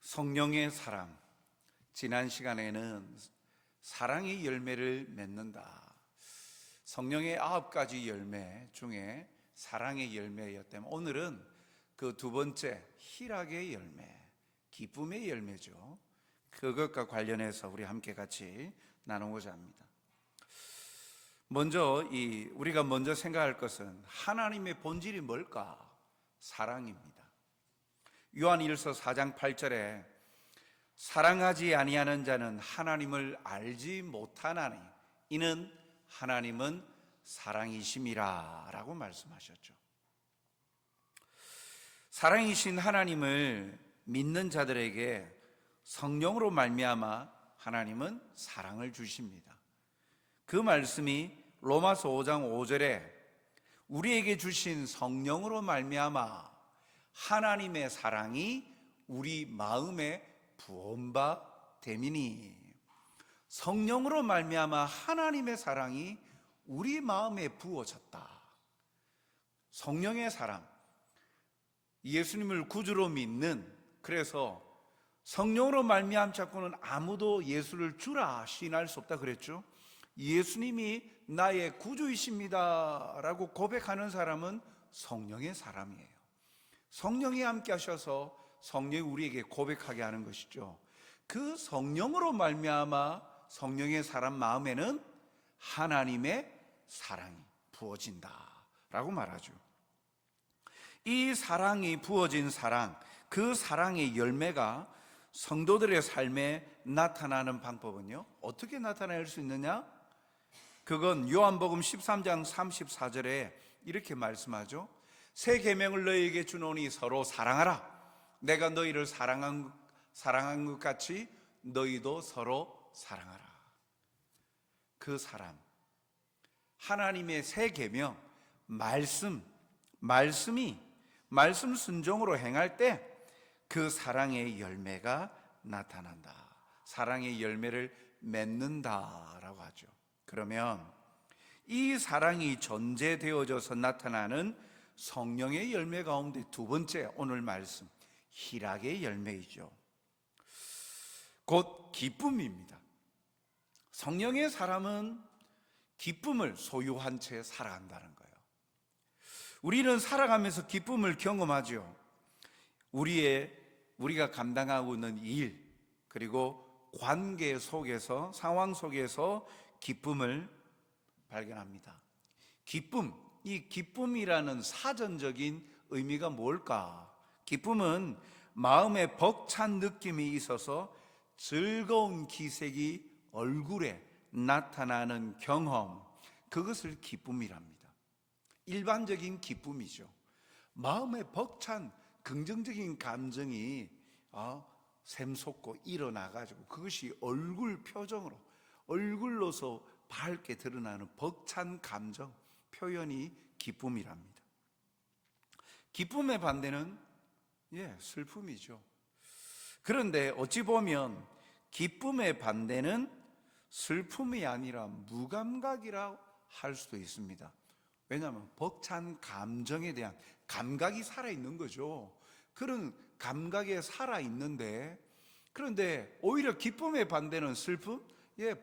성령의 사랑. 지난 시간에는 사랑의 열매를 맺는다. 성령의 9가지 열매 중에 사랑의 열매였다면, 오늘은 그 두 번째 희락의 열매, 기쁨의 열매죠. 그것과 관련해서 우리 함께 같이 나누고자 합니다. 먼저 우리가 먼저 생각할 것은 하나님의 본질이 뭘까? 사랑입니다. 요한일서 4장 8절에 사랑하지 아니하는 자는 하나님을 알지 못하나니 이는 하나님은 사랑이심이라 라고 말씀하셨죠. 사랑이신 하나님을 믿는 자들에게 성령으로 말미암아 하나님은 사랑을 주십니다. 그 말씀이 로마서 5장 5절에 우리에게 주신 성령으로 말미암아 하나님의 사랑이 우리 마음에 부어바 됨이니, 성령으로 말미암아 하나님의 사랑이 우리 마음에 부어졌다. 성령의 사랑, 예수님을 구주로 믿는, 그래서 성령으로 말미암자고는 아무도 예수를 주라 시인할 수 없다 그랬죠. 예수님이 나의 구주이십니다 라고 고백하는 사람은 성령의 사람이에요. 성령이 함께 하셔서 성령이 우리에게 고백하게 하는 것이죠. 그 성령으로 말미암아 성령의 사람 마음에는 하나님의 사랑이 부어진다 라고 말하죠. 이 사랑이 부어진 사랑, 그 사랑의 열매가 성도들의 삶에 나타나는 방법은요, 어떻게 나타낼 수 있느냐? 그건 요한복음 13장 34절에 이렇게 말씀하죠. 새 계명을 너희에게 주노니 서로 사랑하라. 내가 너희를 사랑한 것 같이 너희도 서로 사랑하라. 그 사랑, 하나님의 새 계명, 말씀이 말씀 순종으로 행할 때 그 사랑의 열매가 나타난다. 사랑의 열매를 맺는다라고 하죠. 그러면 이 사랑이 전제되어져서 나타나는 성령의 열매 가운데 두 번째, 오늘 말씀 희락의 열매이죠. 곧 기쁨입니다. 성령의 사람은 기쁨을 소유한 채 살아간다는 거예요. 우리는 살아가면서 기쁨을 경험하죠. 우리가 감당하고 있는 일, 그리고 관계 속에서, 상황 속에서 기쁨을 발견합니다. 이 기쁨이라는 사전적인 의미가 뭘까? 기쁨은 마음에 벅찬 느낌이 있어서 즐거운 기색이 얼굴에 나타나는 경험, 그것을 기쁨이랍니다. 일반적인 기쁨이죠. 마음에 벅찬 긍정적인 감정이 샘솟고 일어나가지고 그것이 얼굴 표정으로, 얼굴로서 밝게 드러나는 벅찬 감정 표현이 기쁨이랍니다. 기쁨의 반대는 슬픔이죠. 그런데 어찌 보면 기쁨의 반대는 슬픔이 아니라 무감각이라 할 수도 있습니다. 왜냐하면 벅찬 감정에 대한 감각이 살아있는 거죠. 그런 감각에 살아있는데, 그런데 오히려 기쁨의 반대는 슬픔?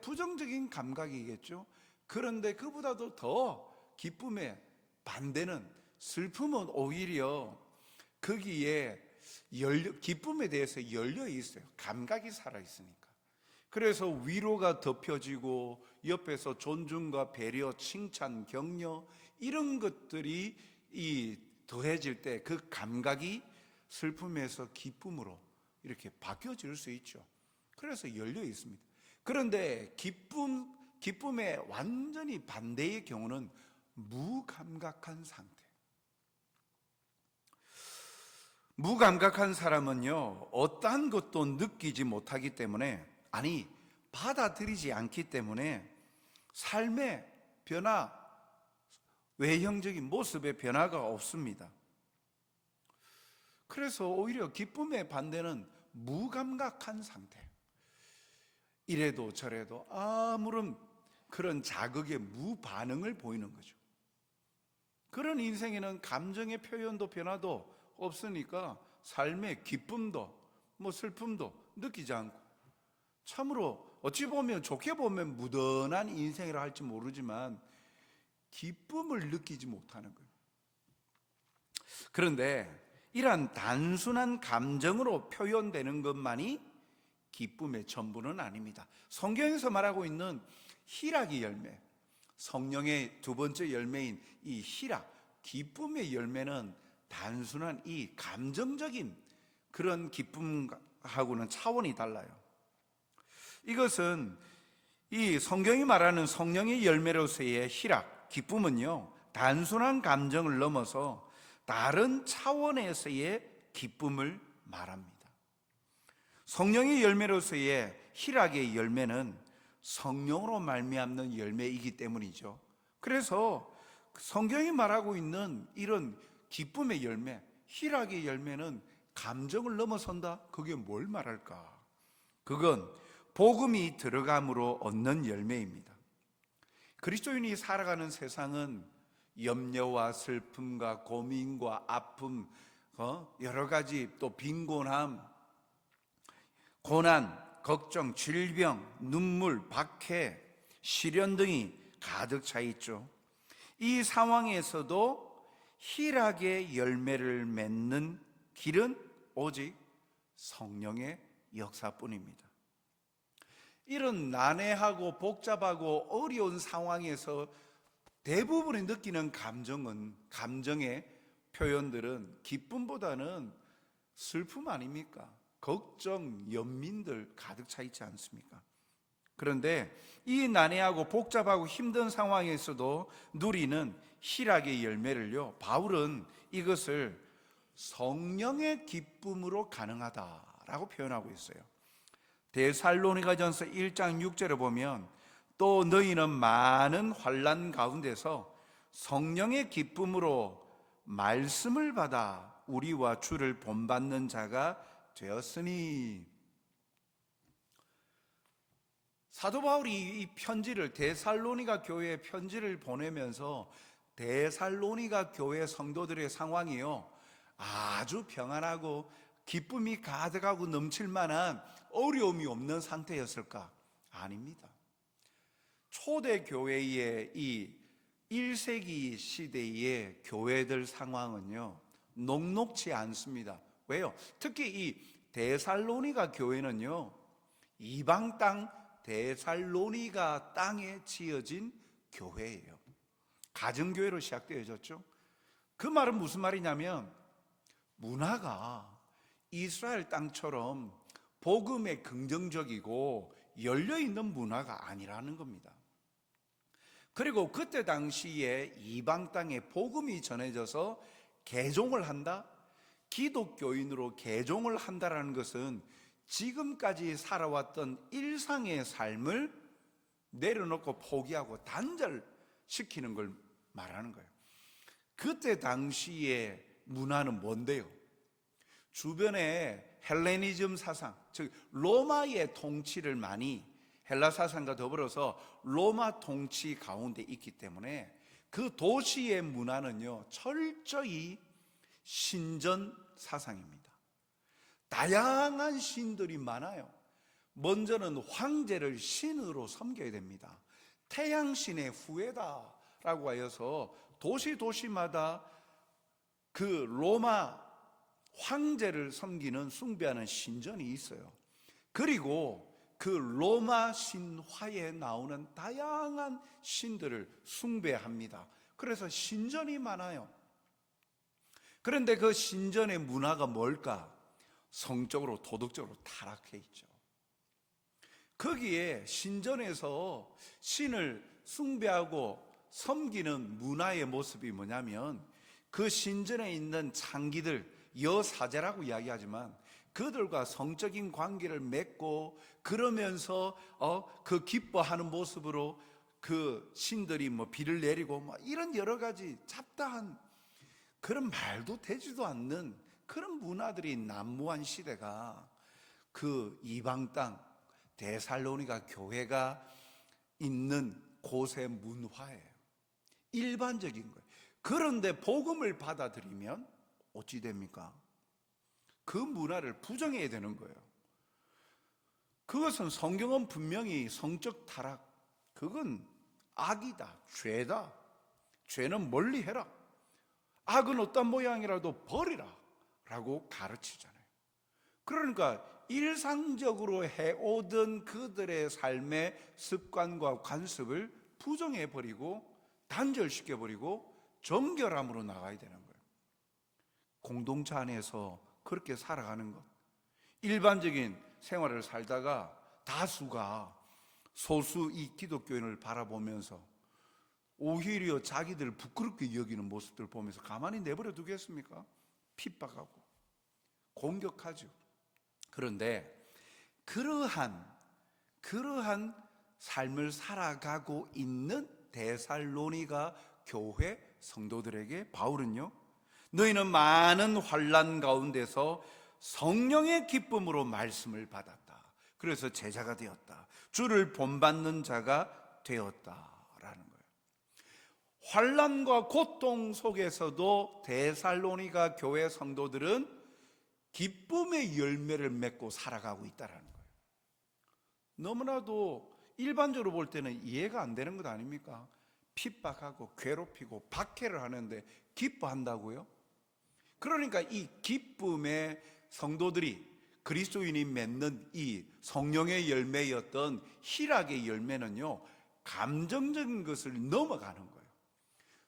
부정적인 감각이겠죠. 그런데 그보다도 더 기쁨의 반대는, 슬픔은 오히려 거기에 기쁨에 대해서 열려 있어요. 감각이 살아있으니까. 그래서 위로가 덮여지고 옆에서 존중과 배려, 칭찬, 격려, 이런 것들이 더해질 때 그 감각이 슬픔에서 기쁨으로 이렇게 바뀌어질 수 있죠. 그래서 열려 있습니다. 그런데 기쁨의 완전히 반대의 경우는 무감각한 상태. 무감각한 사람은요, 어떠한 것도 느끼지 못하기 때문에, 받아들이지 않기 때문에 삶의 변화, 외형적인 모습의 변화가 없습니다. 그래서 오히려 기쁨의 반대는 무감각한 상태. 이래도 저래도 아무런 그런 자극에 무반응을 보이는 거죠. 그런 인생에는 감정의 표현도 변화도 없으니까 삶의 기쁨도 뭐 슬픔도 느끼지 않고, 참으로 어찌 보면 좋게 보면 무던한 인생이라 할지 모르지만 기쁨을 느끼지 못하는 거예요. 그런데 이러한 단순한 감정으로 표현되는 것만이 기쁨의 전부는 아닙니다. 성경에서 말하고 있는 희락의 열매, 성령의 두 번째 열매인 이 희락, 기쁨의 열매는 단순한 이 감정적인 그런 기쁨하고는 차원이 달라요. 이것은 이 성경이 말하는 성령의 열매로서의 희락, 기쁨은요, 단순한 감정을 넘어서 다른 차원에서의 기쁨을 말합니다. 성령의 열매로서의 희락의 열매는 성령으로 말미암는 열매이기 때문이죠. 그래서 성경이 말하고 있는 이런 기쁨의 열매, 희락의 열매는 감정을 넘어선다? 그게 뭘 말할까? 그건 복음이 들어감으로 얻는 열매입니다. 그리스도인이 살아가는 세상은 염려와 슬픔과 고민과 아픔, 여러 가지 또 빈곤함, 고난, 걱정, 질병, 눈물, 박해, 시련 등이 가득 차 있죠. 이 상황에서도 희락의 열매를 맺는 길은 오직 성령의 역사뿐입니다. 이런 난해하고 복잡하고 어려운 상황에서 대부분이 느끼는 감정의 표현들은 기쁨보다는 슬픔 아닙니까? 걱정, 연민들 가득 차 있지 않습니까? 그런데 이 난해하고 복잡하고 힘든 상황에서도 누리는 희락의 열매를요, 바울은 이것을 성령의 기쁨으로 가능하다라고 표현하고 있어요. 데살로니가전서 1장 6절에 보면 또 너희는 많은 환난 가운데서 성령의 기쁨으로 말씀을 받아 우리와 주를 본받는 자가 되었으니. 사도 바울이 이 편지를, 데살로니가 교회에 편지를 보내면서 데살로니가 교회 성도들의 상황이요, 아주 평안하고 기쁨이 가득하고 넘칠 만한 어려움이 없는 상태였을까? 아닙니다. 초대 교회의 이 1세기 시대의 교회들 상황은요, 녹록지 않습니다. 왜요? 특히 이 데살로니가 교회는요, 이방 땅 데살로니가 땅에 지어진 교회예요. 가정교회로 시작되어졌죠. 그 말은 무슨 말이냐면, 문화가 이스라엘 땅처럼 복음에 긍정적이고 열려있는 문화가 아니라는 겁니다. 그리고 그때 당시에 이방 땅에 복음이 전해져서 개종을 한다? 기독교인으로 개종을 한다라는 것은 지금까지 살아왔던 일상의 삶을 내려놓고 포기하고 단절시키는 걸 말하는 거예요. 그때 당시의 문화는 뭔데요? 주변에 헬레니즘 사상, 즉 로마의 통치를 많이, 헬라 사상과 더불어서 로마 통치 가운데 있기 때문에 그 도시의 문화는요, 철저히 신전 사상입니다. 다양한 신들이 많아요. 먼저는 황제를 신으로 섬겨야 됩니다. 태양신의 후예다라고 하여서 도시마다 그 로마 황제를 섬기는, 숭배하는 신전이 있어요. 그리고 그 로마 신화에 나오는 다양한 신들을 숭배합니다. 그래서 신전이 많아요. 그런데 그 신전의 문화가 뭘까? 성적으로, 도덕적으로 타락해 있죠. 거기에 신전에서 신을 숭배하고 섬기는 문화의 모습이 뭐냐면, 그 신전에 있는 창기들, 여사제라고 이야기하지만 그들과 성적인 관계를 맺고 그러면서 그 기뻐하는 모습으로 그 신들이 뭐 비를 내리고 뭐 이런 여러 가지 잡다한, 그런 말도 되지도 않는 그런 문화들이 난무한 시대가 그 이방 땅 데살로니가 교회가 있는 곳의 문화예요. 일반적인 거예요. 그런데 복음을 받아들이면 어찌 됩니까? 그 문화를 부정해야 되는 거예요. 그것은 성경은 분명히 성적 타락, 그건 악이다, 죄다. 죄는 멀리 해라. 악은 어떤 모양이라도 버리라 라고 가르치잖아요. 그러니까 일상적으로 해오던 그들의 삶의 습관과 관습을 부정해버리고 단절시켜버리고 정결함으로 나가야 되는 거예요. 공동체 안에서 그렇게 살아가는 것, 일반적인 생활을 살다가 다수가 소수 이 기독교인을 바라보면서 오히려 자기들 부끄럽게 여기는 모습들 보면서 가만히 내버려 두겠습니까? 핍박하고 공격하죠. 그런데 그러한 삶을 살아가고 있는 데살로니가 교회 성도들에게 바울은요, 너희는 많은 환난 가운데서 성령의 기쁨으로 말씀을 받았다. 그래서 제자가 되었다. 주를 본받는 자가 되었다라는 거예요. 환난과 고통 속에서도 데살로니가 교회 성도들은 기쁨의 열매를 맺고 살아가고 있다는 거예요. 너무나도 일반적으로 볼 때는 이해가 안 되는 것 아닙니까? 핍박하고 괴롭히고 박해를 하는데 기뻐한다고요? 그러니까 이 기쁨의 성도들이 그리스도인이 맺는 이 성령의 열매였던 희락의 열매는요, 감정적인 것을 넘어가는 거예요.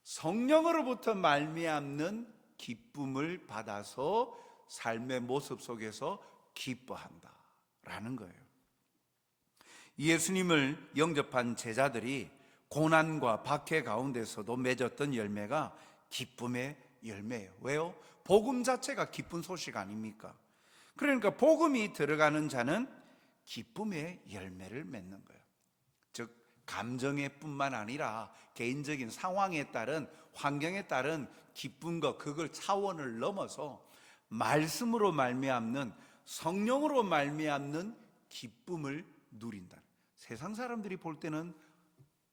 성령으로부터 말미암는 기쁨을 받아서 삶의 모습 속에서 기뻐한다라는 거예요. 예수님을 영접한 제자들이 고난과 박해 가운데서도 맺었던 열매가 기쁨의 열매예요. 왜요? 복음 자체가 기쁜 소식 아닙니까? 그러니까 복음이 들어가는 자는 기쁨의 열매를 맺는 거예요. 즉 감정에 뿐만 아니라 개인적인 상황에 따른, 환경에 따른 기쁨과 그걸 차원을 넘어서 말씀으로 말미암는, 성령으로 말미암는 기쁨을 누린다. 세상 사람들이 볼 때는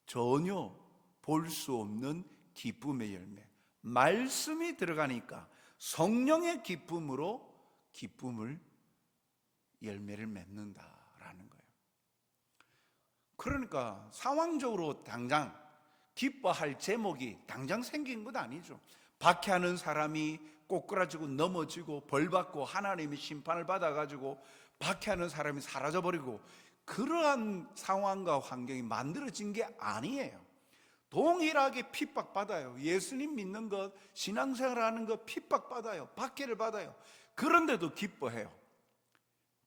전혀 볼 수 없는 기쁨의 열매, 말씀이 들어가니까 성령의 기쁨으로 기쁨을, 열매를 맺는다라는 거예요. 그러니까 상황적으로 당장 기뻐할 제목이 당장 생긴 것 아니죠. 박해하는 사람이 꼬꾸라지고 넘어지고 벌받고 하나님의 심판을 받아가지고 박해하는 사람이 사라져버리고 그러한 상황과 환경이 만들어진 게 아니에요. 동일하게 핍박받아요. 예수님 믿는 것, 신앙생활하는 것 핍박받아요. 박해를 받아요. 그런데도 기뻐해요.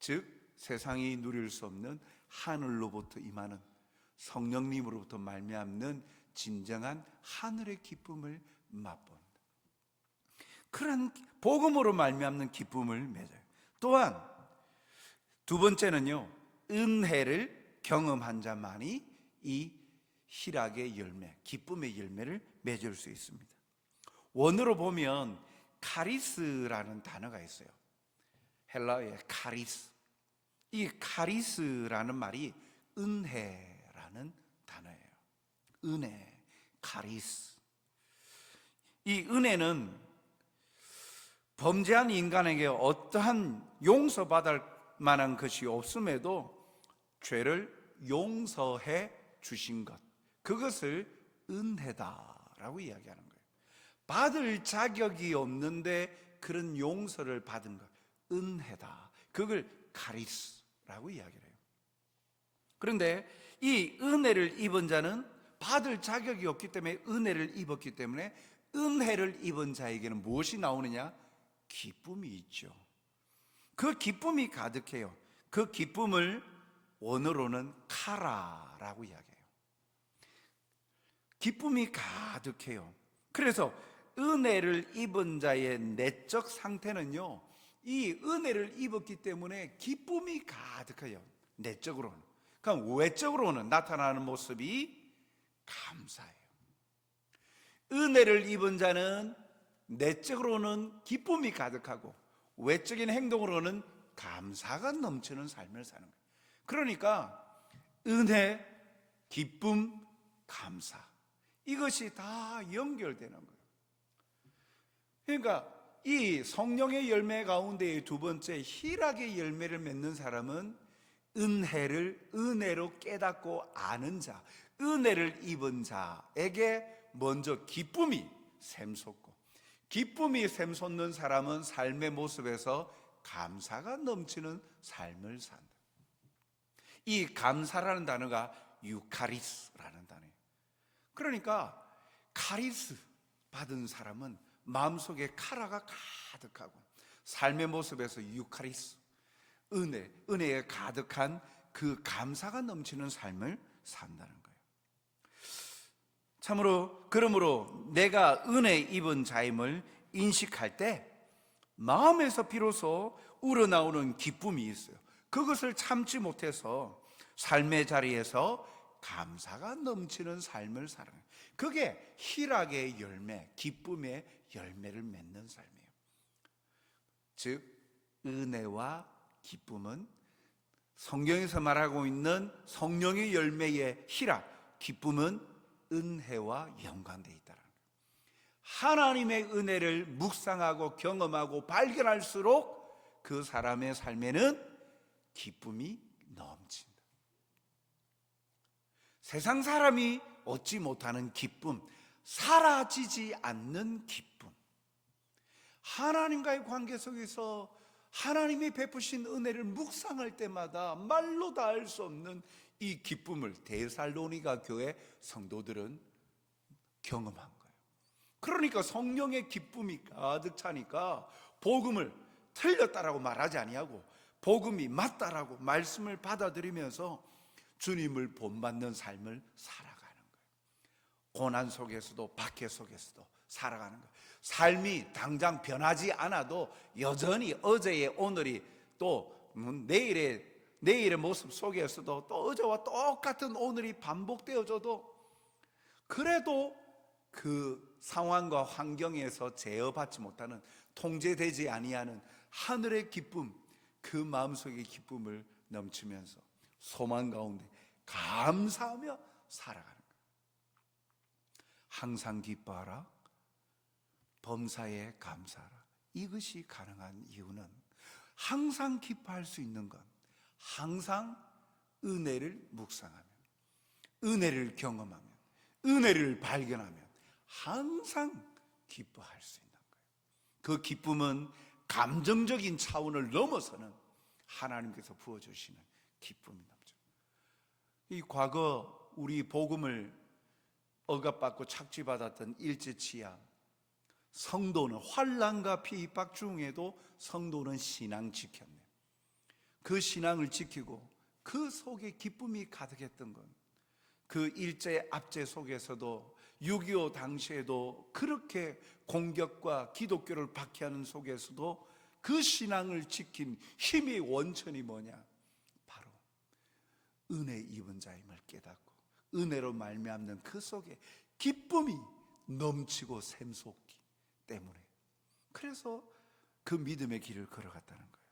즉 세상이 누릴 수 없는 하늘로부터 임하는, 성령님으로부터 말미암는 진정한 하늘의 기쁨을 맛본다. 그런 복음으로 말미암는 기쁨을 맺어요. 또한 두 번째는요, 은혜를 경험한 자만이 이 희락의 열매, 기쁨의 열매를 맺을 수 있습니다. 원어로 보면 카리스라는 단어가 있어요. 헬라어의 카리스. 이 카리스라는 말이 은혜라는 단어예요. 은혜, 카리스. 이 은혜는 범죄한 인간에게 어떠한 용서받을 만한 것이 없음에도 죄를 용서해 주신 것, 그것을 은혜다라고 이야기하는 거예요. 받을 자격이 없는데 그런 용서를 받은 것, 은혜다. 그걸 카리스라고 이야기를 해요. 그런데 이 은혜를 입은 자는 받을 자격이 없기 때문에, 은혜를 입었기 때문에 은혜를 입은 자에게는 무엇이 나오느냐? 기쁨이 있죠. 그 기쁨이 가득해요. 그 기쁨을 원어로는 카라라고 이야기해요. 기쁨이 가득해요. 그래서 은혜를 입은 자의 내적 상태는요, 이 은혜를 입었기 때문에 기쁨이 가득해요. 내적으로는. 그럼 외적으로는 나타나는 모습이 감사해요. 은혜를 입은 자는 내적으로는 기쁨이 가득하고 외적인 행동으로는 감사가 넘치는 삶을 사는 거예요. 그러니까 은혜, 기쁨, 감사, 이것이 다 연결되는 거예요. 그러니까 이 성령의 열매 가운데의 두 번째 희락의 열매를 맺는 사람은 은혜를 은혜로 깨닫고 아는 자, 은혜를 입은 자에게 먼저 기쁨이 샘솟고, 기쁨이 샘솟는 사람은 삶의 모습에서 감사가 넘치는 삶을 산다. 이 감사라는 단어가 유카리스라는 단어예요. 그러니까 카리스 받은 사람은 마음속에 카라가 가득하고, 삶의 모습에서 유카리스, 은혜에 가득한 그 감사가 넘치는 삶을 산다는 거예요. 참으로 그러므로 내가 은혜 입은 자임을 인식할 때 마음에서 비로소 우러나오는 기쁨이 있어요. 그것을 참지 못해서 삶의 자리에서 감사가 넘치는 삶을 살아요. 그게 희락의 열매, 기쁨의 열매를 맺는 삶이에요. 즉 은혜와 기쁨은 성경에서 말하고 있는 성령의 열매의 희락, 기쁨은 은혜와 연관되어 있다는 거예요. 하나님의 은혜를 묵상하고 경험하고 발견할수록 그 사람의 삶에는 기쁨이 넘친다. 세상 사람이 얻지 못하는 기쁨, 사라지지 않는 기쁨, 하나님과의 관계 속에서 하나님이 베푸신 은혜를 묵상할 때마다 말로 다 할 수 없는 이 기쁨을 데살로니가 교회 성도들은 경험한 거예요. 그러니까 성령의 기쁨이 가득 차니까 복음을 틀렸다라고 말하지 아니하고 복음이 맞다라고 말씀을 받아들이면서 주님을 본받는 삶을 살아가는 거예요. 고난 속에서도 박해 속에서도 살아가는 거예요. 삶이 당장 변하지 않아도 여전히 어제의 오늘이 또 내일의 모습 속에서도 또 어제와 똑같은 오늘이 반복되어져도 그래도 그 상황과 환경에서 제어받지 못하는, 통제되지 아니하는 하늘의 기쁨, 그 마음속의 기쁨을 넘치면서 소망 가운데 감사하며 살아가는 거예요. 항상 기뻐하라, 범사에 감사하라. 이것이 가능한 이유는 항상 기뻐할 수 있는 건 항상 은혜를 묵상하면, 은혜를 경험하면, 은혜를 발견하면 항상 기뻐할 수 있는 거예요. 그 기쁨은 감정적인 차원을 넘어서는 하나님께서 부어주시는 기쁨이 넘쳐. 이 과거 우리 복음을 억압받고 착취받았던 일제치하, 성도는 환난과 핍박 중에도 성도는 신앙 지켰네. 그 신앙을 지키고 그 속에 기쁨이 가득했던 건 그 일제 압제 속에서도 6.25 당시에도 그렇게 공격과 기독교를 박해하는 속에서도 그 신앙을 지킨 힘의 원천이 뭐냐? 바로 은혜 입은 자임을 깨닫고 은혜로 말미암는 그 속에 기쁨이 넘치고 샘솟기 때문에, 그래서 그 믿음의 길을 걸어갔다는 거예요.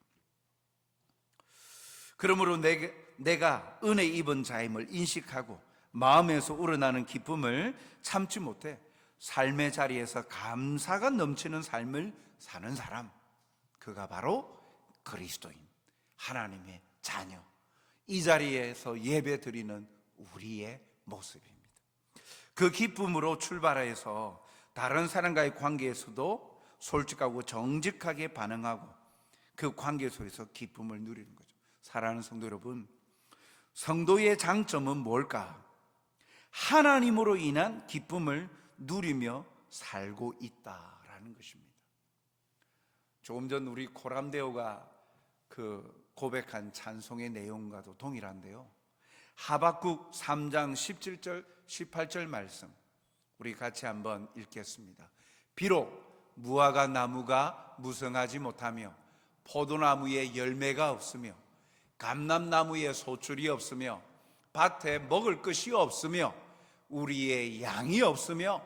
그러므로 내가 은혜 입은 자임을 인식하고 마음에서 우러나는 기쁨을 참지 못해 삶의 자리에서 감사가 넘치는 삶을 사는 사람, 그가 바로 그리스도인, 하나님의 자녀, 이 자리에서 예배 드리는 우리의 모습입니다. 그 기쁨으로 출발해서 다른 사람과의 관계에서도 솔직하고 정직하게 반응하고 그 관계 속에서 기쁨을 누리는 거죠. 사랑하는 성도 여러분, 성도의 장점은 뭘까? 하나님으로 인한 기쁨을 누리며 살고 있다라는 것입니다. 조금 전 우리 코람데오가 그 고백한 찬송의 내용과도 동일한데요. 하박국 3장 17절 18절 말씀 우리 같이 한번 읽겠습니다. 비록 무화과 나무가 무성하지 못하며 포도나무에 열매가 없으며 감람나무에 소출이 없으며 밭에 먹을 것이 없으며 우리의 양이 없으며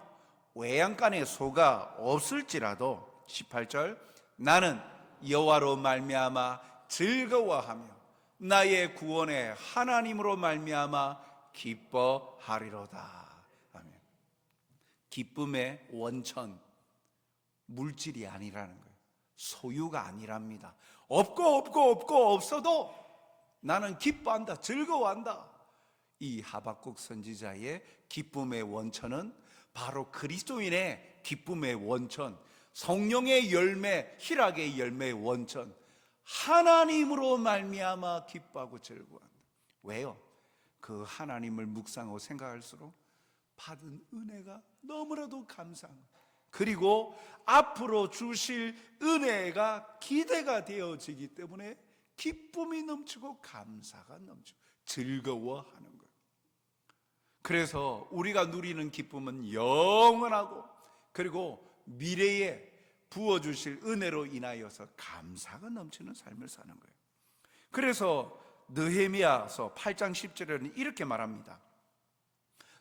외양간에 소가 없을지라도 18절 나는 여호와로 말미암아 즐거워하며 나의 구원의 하나님으로 말미암아 기뻐하리로다. 아멘. 기쁨의 원천 물질이 아니라는 거예요. 소유가 아니랍니다. 없고 없어도 나는 기뻐한다, 즐거워한다. 이 하박국 선지자의 기쁨의 원천은 바로 그리스도인의 기쁨의 원천, 성령의 열매, 희락의 열매의 원천, 하나님으로 말미암아 기뻐하고 즐거워한다. 왜요? 그 하나님을 묵상하고 생각할수록 받은 은혜가 너무나도 감사한 거예요. 그리고 앞으로 주실 은혜가 기대가 되어지기 때문에 기쁨이 넘치고 감사가 넘치고 즐거워하는 거예요. 그래서 우리가 누리는 기쁨은 영원하고 그리고 미래에 부어주실 은혜로 인하여서 감사가 넘치는 삶을 사는 거예요. 그래서 느헤미야서 8장 10절에는 이렇게 말합니다.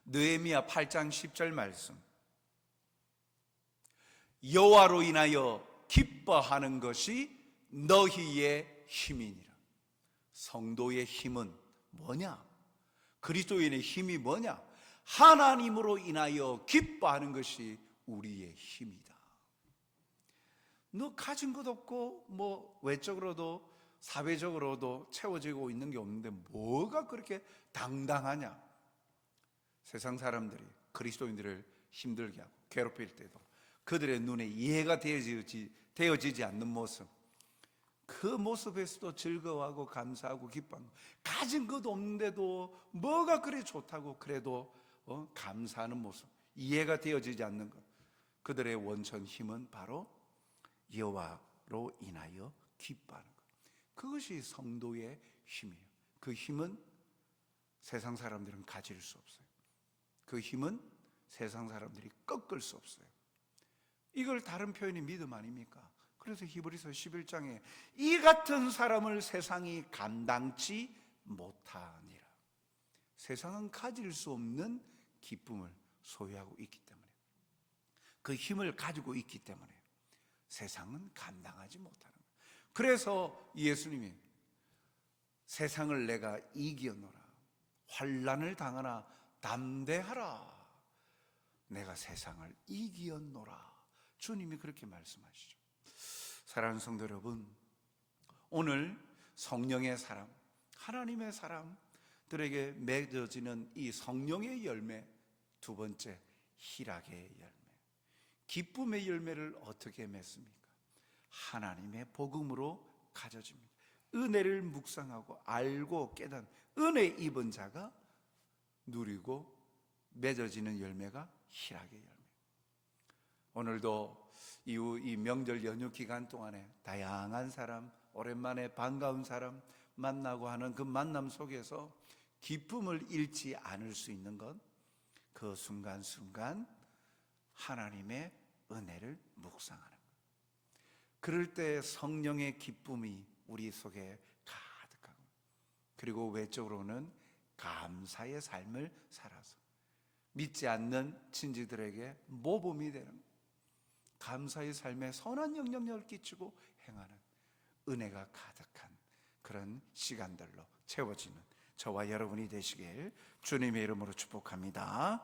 느헤미야 8장 10절 말씀, 여호와로 인하여 기뻐하는 것이 너희의 힘이니라. 성도의 힘은 뭐냐? 그리스도인의 힘이 뭐냐? 하나님으로 인하여 기뻐하는 것이 우리의 힘이다. 너 가진 것 없고 뭐 외적으로도 사회적으로도 채워지고 있는 게 없는데 뭐가 그렇게 당당하냐? 세상 사람들이 그리스도인들을 힘들게 하고 괴롭힐 때도 그들의 눈에 이해가 되어지지 않는 모습, 그 모습에서도 즐거워하고 감사하고 기뻐하고, 가진 것도 없는데도 뭐가 그리 좋다고 그래도 감사하는 모습, 이해가 되어지지 않는 것, 그들의 원천 힘은 바로 여호와로 인하여 기뻐하는 것. 그것이 성도의 힘이에요. 그 힘은 세상 사람들은 가질 수 없어요. 그 힘은 세상 사람들이 꺾을 수 없어요. 이걸 다른 표현이 믿음 아닙니까? 그래서 히브리서 11장에 이 같은 사람을 세상이 감당치 못하니라. 세상은 가질 수 없는 기쁨을 소유하고 있기 때문에, 그 힘을 가지고 있기 때문에 세상은 감당하지 못하는 거예요. 그래서 예수님이 세상을 내가 이기었노라, 환난을 당하나 담대하라, 내가 세상을 이기었노라, 주님이 그렇게 말씀하시죠. 사랑하는 성도 여러분, 오늘 성령의 사람, 하나님의 사람들에게 맺어지는 이 성령의 열매, 두 번째 희락의 열매, 기쁨의 열매를 어떻게 맺습니까? 하나님의 복음으로 가져집니다. 은혜를 묵상하고 알고 깨닫는 은혜 입은 자가 누리고 맺어지는 열매가 희락의 열매. 오늘도 이 명절 연휴 기간 동안에 다양한 사람, 오랜만에 반가운 사람 만나고 하는 그 만남 속에서 기쁨을 잃지 않을 수 있는 건 그 순간순간 하나님의 은혜를 묵상하는 것. 그럴 때 성령의 기쁨이 우리 속에 가득하고, 그리고 외적으로는 감사의 삶을 살아서 믿지 않는 친지들에게 모범이 되는, 감사의 삶에 선한 영향력을 끼치고 행하는 은혜가 가득한 그런 시간들로 채워지는 저와 여러분이 되시길 주님의 이름으로 축복합니다.